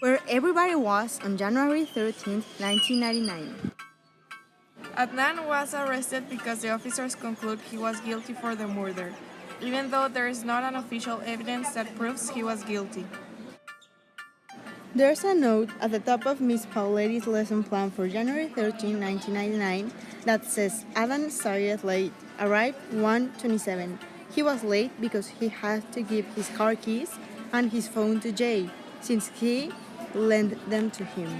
where everybody was on January 13, 1999. Adnan was arrested because the officers conclude he was guilty for the murder, even though there is not an official evidence that proves he was guilty. There's a note at the top of Miss Pauletti's lesson plan for January 13, 1999 that says Adnan started late, arrived 1:27. He was late because he had to give his car keys and his phone to Jay, since he lent them to him.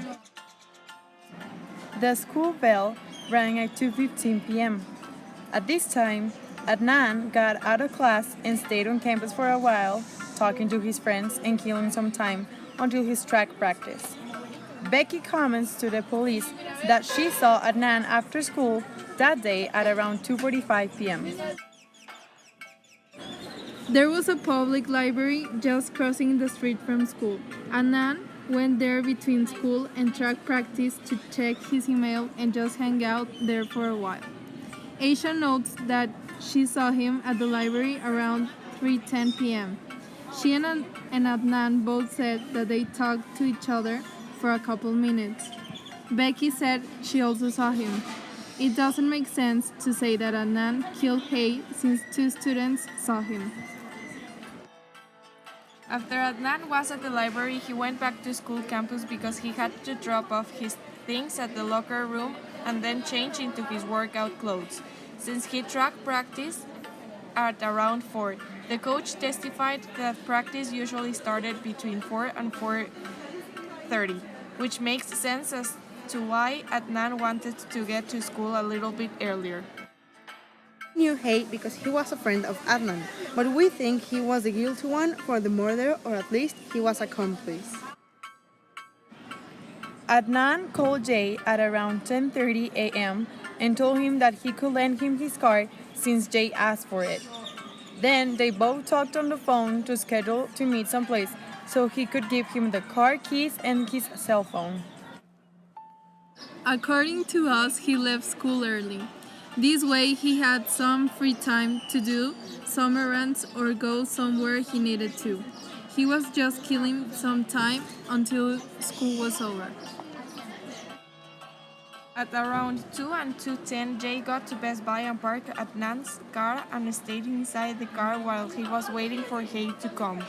The school bell rang at 2:15 p.m. At this time, Adnan got out of class and stayed on campus for a while, talking to his friends and killing some time until his track practice. Becky comments to the police that she saw Adnan after school that day at around 2:45 p.m. There was a public library just crossing the street from school. Adnan went there between school and track practice to check his email and just hang out there for a while. Aisha notes that she saw him at the library around 3:10 p.m. She and Adnan both said that they talked to each other for a couple minutes. Becky said she also saw him. It doesn't make sense to say that Adnan killed Hay since two students saw him. After Adnan was at the library, he went back to school campus because he had to drop off his things at the locker room and then change into his workout clothes. Since he track practice at around 4, the coach testified that practice usually started between 4 and 4:30, which makes sense as to why Adnan wanted to get to school a little bit earlier. Knew Hay because he was a friend of Adnan, but we think he was the guilty one for the murder, or at least he was accomplice. Adnan called Jay at around 10:30 a.m. and told him that he could lend him his car since Jay asked for it. Then they both talked on the phone to schedule to meet someplace so he could give him the car keys and his cell phone. According to us, he left school early. This way, he had some free time to do some errands or go somewhere he needed to. He was just killing some time until school was over. At around 2 and 2:10, Jay got to Best Buy and parked Adnan's car and stayed inside the car while he was waiting for Hay to come.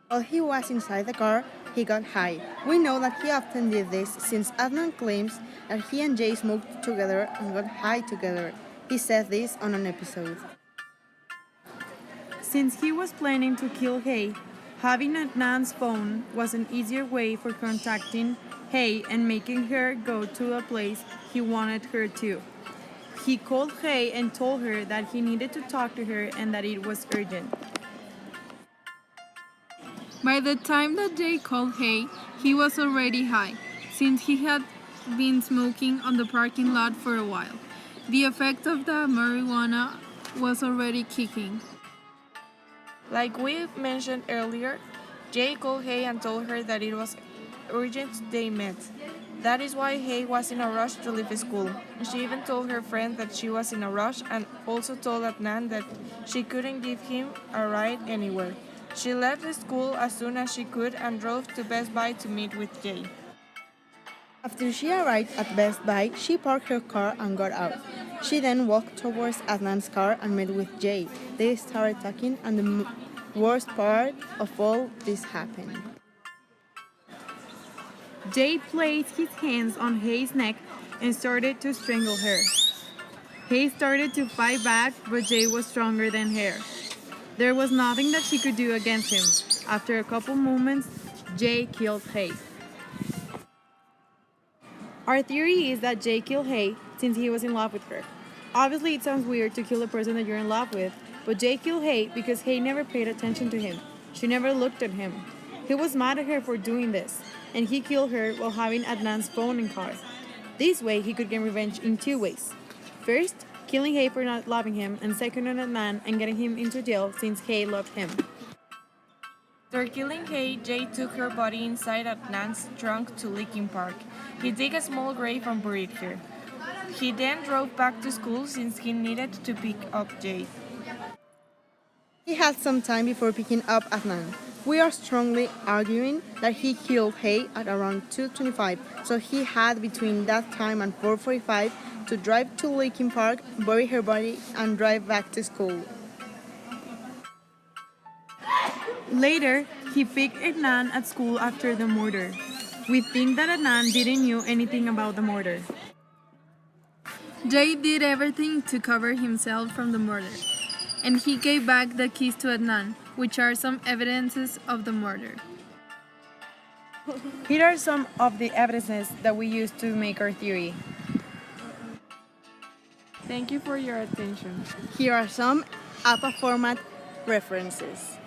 While he was inside the car, he got high. We know that he often did this since Adnan claims that he and Jay smoked together and got high together. He said this on an episode. Since he was planning to kill Hay, having Adnan's phone was an easier way for contacting Hay and making her go to a place he wanted her to. He called Hay and told her that he needed to talk to her and that it was urgent. By the time that Jay called Hay, he was already high, since he had been smoking on the parking lot for a while. The effect of the marijuana was already kicking. Like we mentioned earlier, Jay called Hay and told her that it was urgent they met. That is why Hay was in a rush to leave school. She even told her friend that she was in a rush and also told Adnan that she couldn't give him a ride anywhere. She left the school as soon as she could and drove to Best Buy to meet with Jay. After she arrived at Best Buy, she parked her car and got out. She then walked towards Adnan's car and met with Jay. They started talking, and the worst part of all this happened. Jay placed his hands on Hay's neck and started to strangle her. Hay started to fight back, but Jay was stronger than her. There was nothing that she could do against him. After a couple moments, Jay killed Hay. Our theory is that Jay killed Hay since he was in love with her. Obviously, it sounds weird to kill a person that you're in love with, but Jay killed Hay because Hay never paid attention to him. She never looked at him. He was mad at her for doing this, and he killed her while having Adnan's phone and car. This way, he could get revenge in two ways. First, killing Hay for not loving him, and second on Adnan and getting him into jail since Hay loved him. After killing Hay, Jay took her body inside Adnan's trunk to Lincoln Park. He dug a small grave and buried her. He then drove back to school since he needed to pick up Jay. He had some time before picking up Adnan. We are strongly arguing that he killed Hay at around 2:25, so he had between that time and 4:45 to drive to Lincoln Park, bury her body, and drive back to school. Later, he picked Adnan at school after the murder. We think that Adnan didn't know anything about the murder. Jay did everything to cover himself from the murder, and he gave back the keys to Adnan, which are some evidences of the murder. Here are some of the evidences that we used to make our theory. Thank you for your attention. Here are some APA format references.